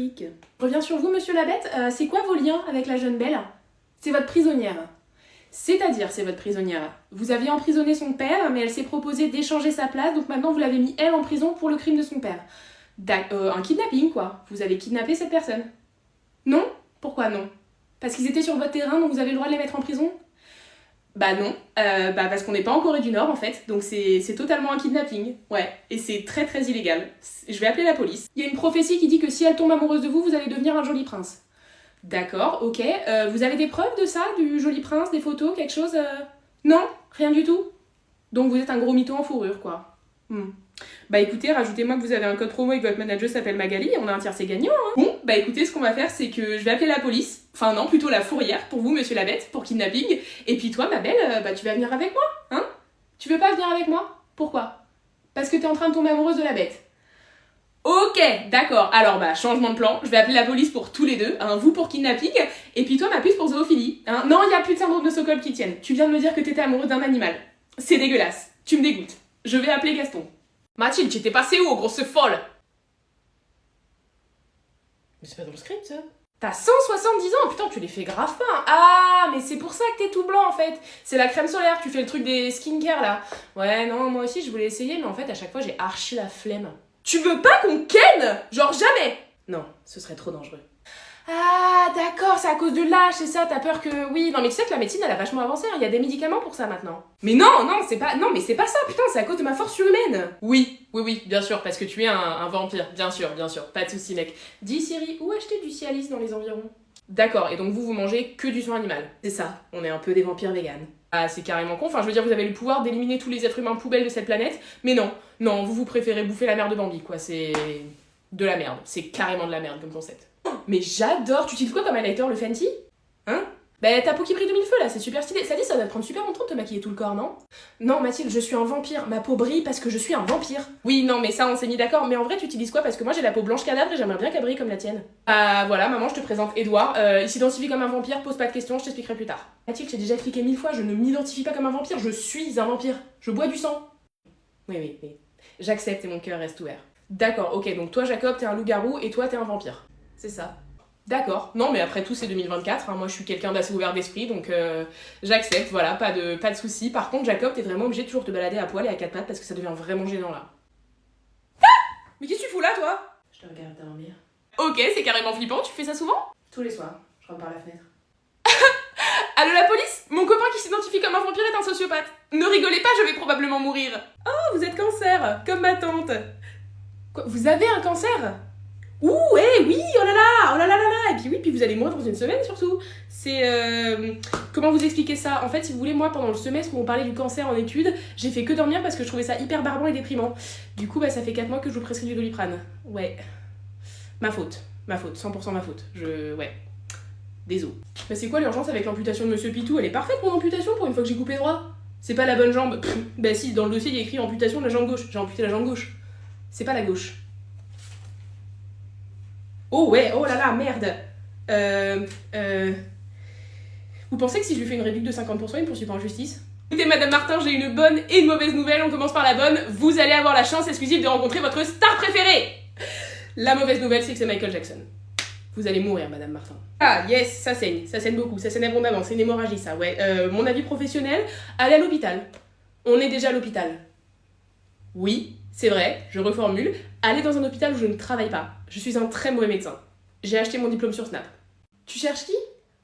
Je reviens sur vous, monsieur la bête. C'est quoi vos liens avec la jeune belle? C'est votre prisonnière. C'est-à-dire, c'est votre prisonnière. Vous aviez emprisonné son père, mais elle s'est proposée d'échanger sa place, donc maintenant vous l'avez mis elle en prison pour le crime de son père. Un kidnapping, quoi. Vous avez kidnappé cette personne. Non? Pourquoi non? Parce qu'ils étaient sur votre terrain, donc vous avez le droit de les mettre en prison? Bah non, parce qu'on n'est pas en Corée du Nord en fait, donc c'est totalement un kidnapping, ouais, et c'est très très illégal. Je vais appeler la police. Il y a une prophétie qui dit que si elle tombe amoureuse de vous, vous allez devenir un joli prince. D'accord, ok, vous avez des preuves de ça, du joli prince, des photos, quelque chose Non, rien du tout. Donc vous êtes un gros mytho en fourrure, quoi. Bah écoutez, rajoutez-moi que vous avez un code promo et que votre manager s'appelle Magali, on a un tiercé gagnant, hein. Bon, bah écoutez, ce qu'on va faire, c'est que je vais appeler la police, enfin non, plutôt la fourrière, pour vous, monsieur la bête, pour kidnapping, et puis toi, ma belle, bah tu vas venir avec moi, hein? Tu veux pas venir avec moi? Pourquoi? Parce que t'es en train de tomber amoureuse de la bête. Ok, d'accord, alors bah changement de plan, je vais appeler la police pour tous les deux, hein, vous pour kidnapping, et puis toi ma puce pour zoophilie, hein. Non, il y a plus de syndrome de Stockholm qui tienne, tu viens de me dire que t'étais amoureuse d'un animal. C'est dégueulasse, tu me dégoûtes. Je vais appeler Gaston. Mathilde, tu étais passée où, grosse folle? Mais c'est pas dans le script, ça. T'as 170 ans, putain, tu les fais grave pas. Ah, mais c'est pour ça que t'es tout blanc, en fait. C'est la crème solaire, tu fais le truc des skincare, là. Ouais, non, moi aussi, je voulais essayer, mais en fait, à chaque fois, j'ai archi la flemme. Tu veux pas qu'on ken? Genre jamais? Non, ce serait trop dangereux. Ah, d'accord, c'est à cause de l'âge, c'est ça, t'as peur que... Oui, non, mais tu sais que la médecine, elle a vachement avancé, hein, y a des médicaments pour ça, maintenant. Mais non, c'est pas... Non, mais c'est pas ça, putain, c'est à cause de ma force surhumaine. Oui, bien sûr, parce que tu es un vampire, bien sûr, pas de soucis, mec. Dis, Siri, où acheter du Cialis dans les environs? D'accord, et donc vous mangez que du sang animal. C'est ça, on est un peu des vampires véganes. Ah, c'est carrément con, enfin, je veux dire, vous avez le pouvoir d'éliminer tous les êtres humains poubelles de cette planète, mais non, vous préférez bouffer la merde de Bambi, quoi, c'est... de la merde, c'est carrément de la merde comme concept. Mais j'adore. Tu utilises quoi comme highlighter, le Fenty? Hein? Bah ta peau qui brille de mille feux là, c'est super stylé. Ça dit, ça va te prendre super longtemps de te maquiller tout le corps, non? Non Mathilde, je suis un vampire. Ma peau brille parce que je suis un vampire. Oui, non mais ça on s'est mis d'accord. Mais en vrai tu utilises quoi? Parce que moi j'ai la peau blanche cadavre et j'aimerais bien qu'elle brille comme la tienne. Ah voilà, maman, je te présente Edouard. Il s'identifie comme un vampire, pose pas de questions, je t'expliquerai plus tard. Mathilde, j'ai déjà expliqué 1000 fois, je ne m'identifie pas comme un vampire, je suis un vampire. Je bois du sang. Oui. J'accepte et mon cœur reste ouvert. D'accord, ok, donc toi Jacob t'es un loup-garou et toi t'es un vampire. C'est ça. D'accord, non mais après tout c'est 2024, hein. Moi je suis quelqu'un d'assez ouvert d'esprit donc j'accepte, voilà, pas de soucis. Par contre Jacob, t'es vraiment obligé de toujours te balader à poil et à quatre pattes parce que ça devient vraiment gênant là. Ah, mais qu'est-ce que tu fous là toi? Je te regarde dormir. Ok, c'est carrément flippant, tu fais ça souvent? Tous les soirs, je rentre par la fenêtre. Allô la police? Mon copain qui s'identifie comme un vampire est un sociopathe. Ne rigolez pas, je vais probablement mourir. Oh, vous êtes cancer, comme ma tante. Quoi, vous avez un cancer? Ouh, oui, oh là là, et puis oui, puis vous allez mourir dans une semaine surtout. C'est, comment vous expliquer ça? En fait, si vous voulez, moi, pendant le semestre où on parlait du cancer en études, j'ai fait que dormir parce que je trouvais ça hyper barbant et déprimant. Du coup, bah, ça fait 4 mois que je vous prescris du Doliprane. Ouais. Ma faute, 100% ma faute. Ouais. Désolé. Bah c'est quoi l'urgence avec l'amputation de Monsieur Pitou? Elle est parfaite mon amputation pour une fois que j'ai coupé droit. C'est pas la bonne jambe. Bah si, dans le dossier il y a écrit amputation de la jambe gauche. J'ai amputé la jambe gauche. C'est pas la gauche. Oh ouais, oh là là, merde. Vous pensez que si je lui fais une réduction de 50%, il me poursuit pas en justice? Écoutez Madame Martin, j'ai une bonne et une mauvaise nouvelle. On commence par la bonne. Vous allez avoir la chance exclusive de rencontrer votre star préférée. La mauvaise nouvelle, c'est que c'est Michael Jackson. Vous allez mourir, Madame Martin. Ah, yes, ça saigne beaucoup, ça saigne abondamment, c'est une hémorragie, ça, ouais. Mon avis professionnel, allez à l'hôpital. On est déjà à l'hôpital. Oui, c'est vrai, je reformule, allez dans un hôpital où je ne travaille pas. Je suis un très mauvais médecin. J'ai acheté mon diplôme sur Snap. Tu cherches qui?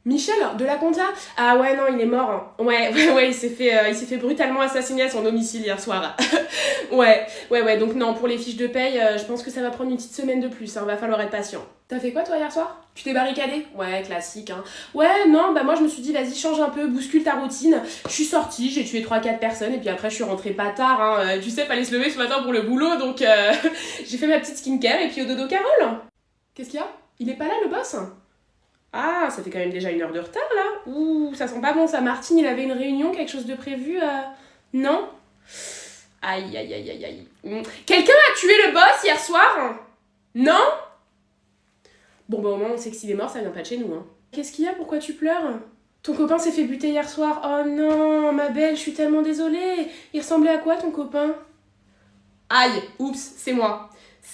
Michel, de la compta? Ah ouais, non, il est mort. Hein. Ouais, il s'est fait brutalement assassiner à son domicile hier soir. ouais, donc non, pour les fiches de paye, je pense que ça va prendre une petite semaine de plus, hein, va falloir être patient. T'as fait quoi toi hier soir? Tu t'es barricadé? Ouais, classique, hein. Ouais, non, bah moi je me suis dit, vas-y, change un peu, bouscule ta routine. Je suis sortie, j'ai tué 3-4 personnes, et puis après je suis rentrée pas tard, hein. Tu sais, fallait se lever ce matin pour le boulot, donc j'ai fait ma petite skincare, et puis au dodo Carole. Qu'est-ce qu'il y a? Il est pas là le boss? Ah, ça fait quand même déjà 1 heure de retard, là. Ouh, ça sent pas bon, ça. Martine, il avait une réunion, quelque chose de prévu, Non? Aïe. Quelqu'un a tué le boss hier soir? Non? Bon, bah au moins, on sait que s'il est mort, ça vient pas de chez nous, hein. Qu'est-ce qu'il y a? Pourquoi tu pleures? Ton copain s'est fait buter hier soir. Oh non, ma belle, je suis tellement désolée. Il ressemblait à quoi, ton copain? Aïe, oups, c'est moi.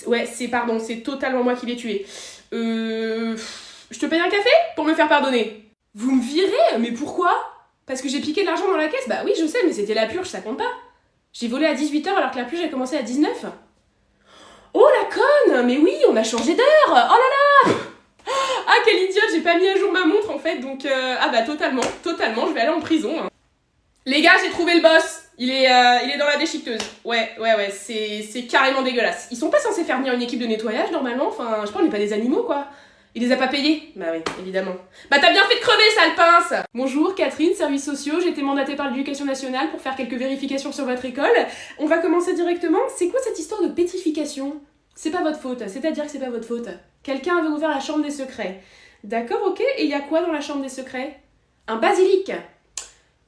Ouais, c'est totalement moi qui l'ai tué. Je te paye un café pour me faire pardonner. Vous me virez? Mais pourquoi? Parce que j'ai piqué de l'argent dans la caisse? Bah oui, je sais, mais c'était la purge, ça compte pas. J'ai volé à 18h alors que la purge a commencé à 19. Oh la conne! Mais oui, on a changé d'heure! Oh là là! Ah, quelle idiote, j'ai pas mis à jour ma montre en fait, donc ah bah totalement, je vais aller en prison. Hein. Les gars, j'ai trouvé le boss. Il est dans la déchiqueteuse. Ouais, c'est carrément dégueulasse. Ils sont pas censés faire venir une équipe de nettoyage normalement, enfin, je sais pas, on n'est pas des animaux quoi. Il les a pas payés? Bah oui, évidemment. Bah t'as bien fait de crever, sale pince! Bonjour, Catherine, services sociaux, j'ai été mandatée par l'éducation nationale pour faire quelques vérifications sur votre école. On va commencer directement. C'est quoi cette histoire de pétrification? C'est pas votre faute, c'est-à-dire que c'est pas votre faute. Quelqu'un avait ouvert la chambre des secrets. D'accord, ok, et il y a quoi dans la chambre des secrets? Un basilic?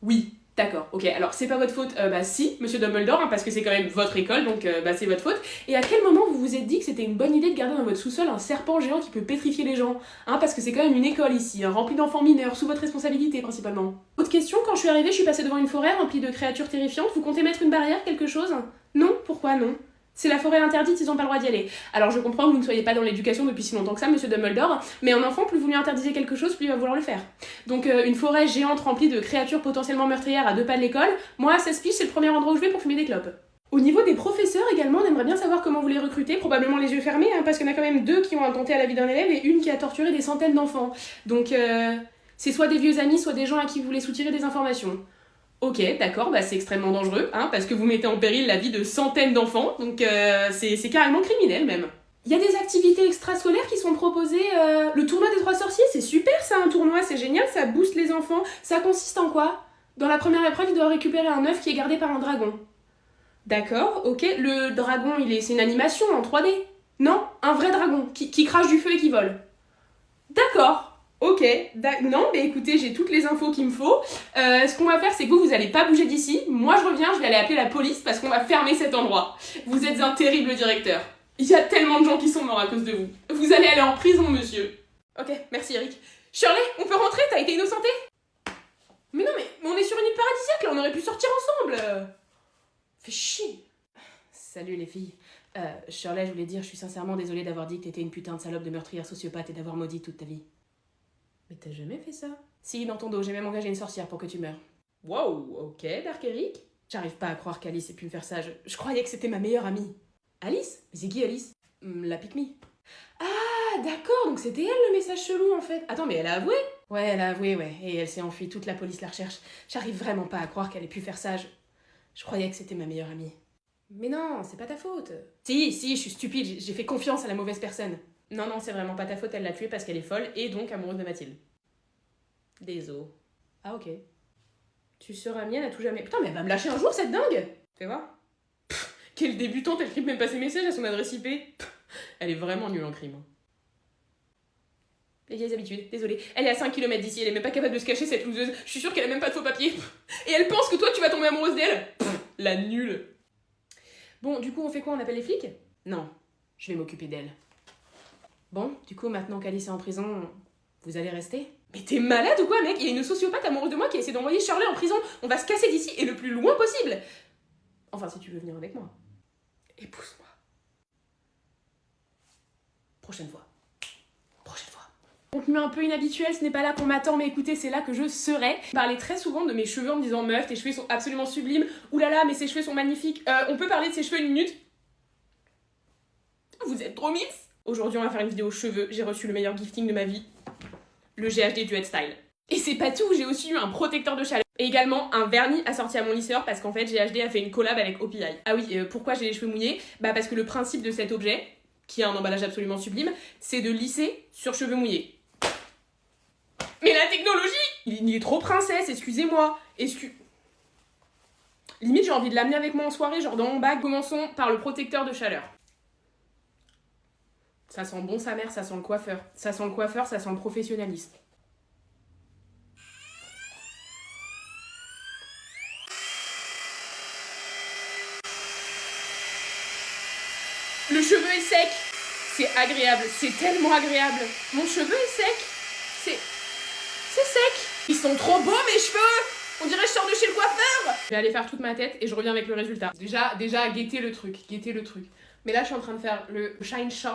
Oui. D'accord, ok, alors c'est pas votre faute, bah si, monsieur Dumbledore, hein, parce que c'est quand même votre école, donc bah c'est votre faute. Et à quel moment vous vous êtes dit que c'était une bonne idée de garder dans votre sous-sol un serpent géant qui peut pétrifier les gens? Hein, parce que c'est quand même une école ici, hein, remplie d'enfants mineurs, sous votre responsabilité principalement. Autre question, quand je suis arrivée, je suis passée devant une forêt remplie de créatures terrifiantes, vous comptez mettre une barrière, quelque chose? Non? Pourquoi non? C'est la forêt interdite, ils ont pas le droit d'y aller. Alors je comprends que vous ne soyez pas dans l'éducation depuis si longtemps que ça, monsieur Dumbledore, mais un enfant, plus vous lui interdisez quelque chose, plus il va vouloir le faire. Donc une forêt géante remplie de créatures potentiellement meurtrières à 2 pas de l'école, moi, 16 piges, c'est le premier endroit où je vais pour fumer des clopes. Au niveau des professeurs également, on aimerait bien savoir comment vous les recrutez, probablement les yeux fermés, hein, parce qu'il y en a quand même 2 qui ont attenté à la vie d'un élève et une qui a torturé des centaines d'enfants. Donc c'est soit des vieux amis, soit des gens à qui vous voulez soutirer des informations. Ok, d'accord, bah c'est extrêmement dangereux, hein, parce que vous mettez en péril la vie de centaines d'enfants, donc c'est carrément criminel même. Il y a des activités extrascolaires qui sont proposées, le tournoi des 3 sorciers, c'est super ça, un tournoi, c'est génial, ça booste les enfants. Ça consiste en quoi? Dans la première épreuve, il doit récupérer un œuf qui est gardé par un dragon. D'accord, ok, le dragon, c'est une animation en 3D. Non, un vrai dragon, qui crache du feu et qui vole. D'accord. Ok, non, mais écoutez, j'ai toutes les infos qu'il me faut. Ce qu'on va faire, c'est que vous allez pas bouger d'ici. Moi, je reviens, je vais aller appeler la police parce qu'on va fermer cet endroit. Vous êtes un terrible directeur. Il y a tellement de gens qui sont morts à cause de vous. Vous allez aller en prison, monsieur. Ok, merci Eric. Shirley, on peut rentrer? T'as été innocentée? Mais non, mais on est sur une île paradisiaque, là, on aurait pu sortir ensemble. Fais chier. Salut les filles. Shirley, je voulais dire, je suis sincèrement désolée d'avoir dit que t'étais une putain de salope de meurtrière sociopathe et d'avoir maudit toute ta vie. Mais t'as jamais fait ça? Si, dans ton dos, j'ai même engagé une sorcière pour que tu meurs. Wow, ok, Dark Eric. J'arrive pas à croire qu'Alice ait pu me faire ça, je croyais que c'était ma meilleure amie. Alice? Mais c'est qui Alice? La pique-me. Ah, d'accord, donc c'était elle le message chelou en fait. Attends, mais elle a avoué? Ouais, elle a avoué, ouais, et elle s'est enfuie, toute la police la recherche. J'arrive vraiment pas à croire qu'elle ait pu faire ça, je croyais que c'était ma meilleure amie. Mais non, c'est pas ta faute. Si, je suis stupide, j'ai fait confiance à la mauvaise personne. Non, c'est vraiment pas ta faute, elle l'a tuée parce qu'elle est folle et donc amoureuse de Mathilde. Désolé. Ah ok. Tu seras mienne à tout jamais. Putain, mais elle va me lâcher un jour cette dingue! Fais voir. Quelle débutante, elle crypte même pas ses messages à son adresse IP. Elle est vraiment nulle en crime. Les vieilles habitudes, désolée. Elle est à 5 km d'ici, elle est même pas capable de se cacher cette loseuse. Je suis sûre qu'elle a même pas de faux papiers. Et elle pense que toi tu vas tomber amoureuse d'elle. La nulle. Bon, du coup on fait quoi? On appelle les flics? Non, je vais m'occuper d'elle. Bon, du coup maintenant qu'Alice est en prison, vous allez rester? Mais t'es malade ou quoi mec? Il y a une sociopathe amoureuse de moi qui a essayé d'envoyer Shirley en prison. On va se casser d'ici et le plus loin possible. Enfin si tu veux venir avec moi. Épouse-moi. Prochaine fois. Contenu un peu inhabituel, ce n'est pas là qu'on m'attend, mais écoutez, c'est là que je serai. Je parlais très souvent de mes cheveux en me disant meuf, tes cheveux sont absolument sublimes. Oulala, mais ses cheveux sont magnifiques. On peut parler de ses cheveux une minute? Vous êtes trop miss. Aujourd'hui, on va faire une vidéo cheveux. J'ai reçu le meilleur gifting de ma vie. Le GHD Duet Style. Et c'est pas tout, j'ai aussi eu un protecteur de chaleur. Et également un vernis assorti à mon lisseur parce qu'en fait, GHD a fait une collab avec OPI. Ah oui, pourquoi j'ai les cheveux mouillés? Bah parce que le principe de cet objet, qui a un emballage absolument sublime, c'est de lisser sur cheveux mouillés. Mais la technologie, il est trop princesse, excusez-moi. Limite, j'ai envie de l'amener avec moi en soirée, genre dans mon bac. Commençons par le protecteur de chaleur. Ça sent bon sa mère, ça sent le coiffeur. Ça sent le coiffeur, ça sent le professionnalisme. Le cheveu est sec. C'est agréable, c'est tellement agréable. Mon cheveu est sec. C'est sec. Ils sont trop beaux mes cheveux. On dirait que je sors de chez le coiffeur. Je vais aller faire toute ma tête et je reviens avec le résultat. Déjà, guettez le truc. Mais là, je suis en train de faire le shine shot.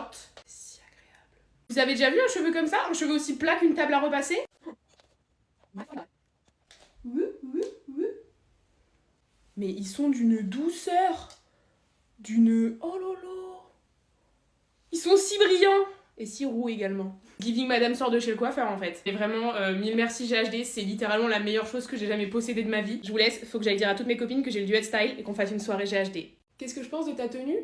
Vous avez déjà vu un cheveu comme ça? Un cheveu aussi plat qu'une table à repasser? Mais ils sont d'une douceur, d'une... Oh lolo. Ils sont si brillants. Et si roux également. Giving Madame sort de chez le coiffeur en fait. Et vraiment, mille merci GHD, c'est littéralement la meilleure chose que j'ai jamais possédée de ma vie. Je vous laisse, faut que j'aille dire à toutes mes copines que j'ai le duet style et qu'on fasse une soirée GHD. Qu'est-ce que je pense de ta tenue?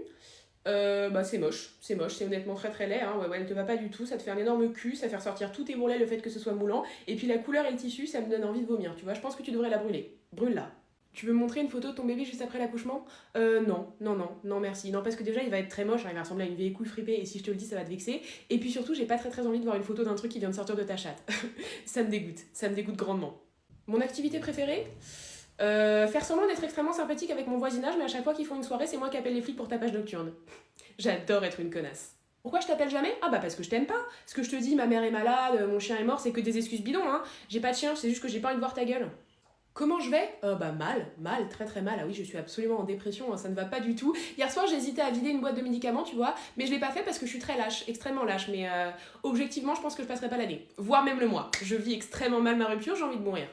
Bah c'est moche, c'est honnêtement très très laid, hein. Ouais, elle te va pas du tout, ça te fait un énorme cul, ça fait ressortir tous tes bourrelets le fait que ce soit moulant, et puis la couleur et le tissu, ça me donne envie de vomir, tu vois, je pense que tu devrais la brûler. Brûle-la. Tu veux me montrer une photo de ton bébé juste après l'accouchement? Non merci. Non parce que déjà il va être très moche, hein, il va ressembler à une vieille couille fripée et si je te le dis ça va te vexer. Et puis surtout j'ai pas très envie de voir une photo d'un truc qui vient de sortir de ta chatte. Ça me dégoûte grandement. Mon activité préférée? Faire semblant d'être extrêmement sympathique avec mon voisinage, mais à chaque fois qu'ils font une soirée, c'est moi qui appelle les flics pour tapage nocturne. J'adore être une connasse. Pourquoi je t'appelle jamais? Ah bah parce que je t'aime pas. Ce que je te dis, ma mère est malade, mon chien est mort, c'est que des excuses bidons, hein. J'ai pas de chien, c'est juste que j'ai pas envie de voir ta gueule. Comment je vais? Bah mal, très mal. Ah oui, je suis absolument en dépression, hein, ça ne va pas du tout. Hier soir, j'hésitais à vider une boîte de médicaments, tu vois, mais je l'ai pas fait parce que je suis très lâche, extrêmement lâche, mais objectivement, je pense que je passerai pas l'année, voire même le mois. Je vis extrêmement mal ma rupture, j'ai envie de mourir.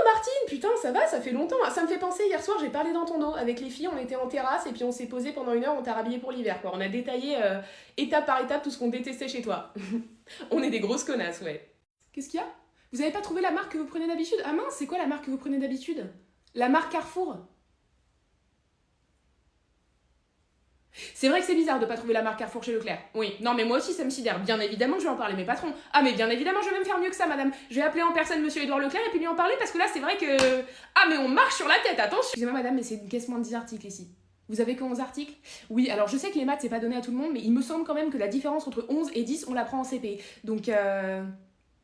Martine, putain, ça va, ça fait longtemps. Ça me fait penser, hier soir, j'ai parlé dans ton dos. Avec les filles, on était en terrasse et puis on s'est posé pendant 1 heure, on t'a rhabillé pour l'hiver, quoi. On a détaillé étape par étape tout ce qu'on détestait chez toi. On est des grosses connasses, ouais. Qu'est-ce qu'il y a? Vous avez pas trouvé la marque que vous prenez d'habitude? Ah mince, c'est quoi la marque que vous prenez d'habitude? La marque Carrefour? C'est vrai que c'est bizarre de pas trouver la marque Carrefour chez Leclerc. Oui, non mais moi aussi ça me sidère. Bien évidemment que je vais en parler à mes patrons. Ah mais bien évidemment je vais même faire mieux que ça madame. Je vais appeler en personne monsieur Édouard Leclerc et puis lui en parler parce que là c'est vrai que... Ah mais on marche sur la tête, attention. Excusez-moi madame mais c'est une caisse moins de 10 articles ici. Vous avez que 11 articles? Oui, alors je sais que les maths c'est pas donné à tout le monde mais il me semble quand même que la différence entre 11 et 10 on la prend en CP. Donc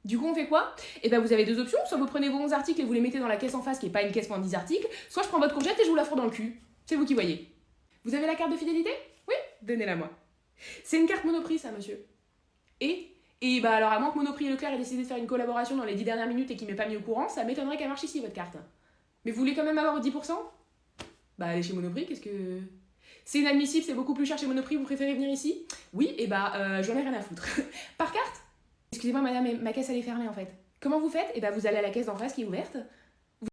du coup on fait quoi? Eh ben vous avez 2 options, soit vous prenez vos 11 articles et vous les mettez dans la caisse en face qui est pas une caisse moins de 10 articles, soit je prends votre courgette et je vous la fourre dans le cul. C'est vous qui voyez. Vous avez la carte de fidélité? Oui? Donnez-la moi. C'est une carte Monoprix, ça, monsieur. Et bah alors, à moins que Monoprix et Leclerc aient décidé de faire une collaboration dans les 10 dernières minutes et qu'ils m'aient pas mis au courant, ça m'étonnerait qu'elle marche ici, votre carte. Mais vous voulez quand même avoir 10%? Bah allez chez Monoprix, qu'est-ce que... C'est inadmissible, c'est beaucoup plus cher chez Monoprix, vous préférez venir ici? Oui, et bah j'en ai rien à foutre. Par carte? Excusez-moi madame, mais ma caisse elle est fermée en fait. Comment vous faites? Et bah vous allez à la caisse d'en face qui est ouverte,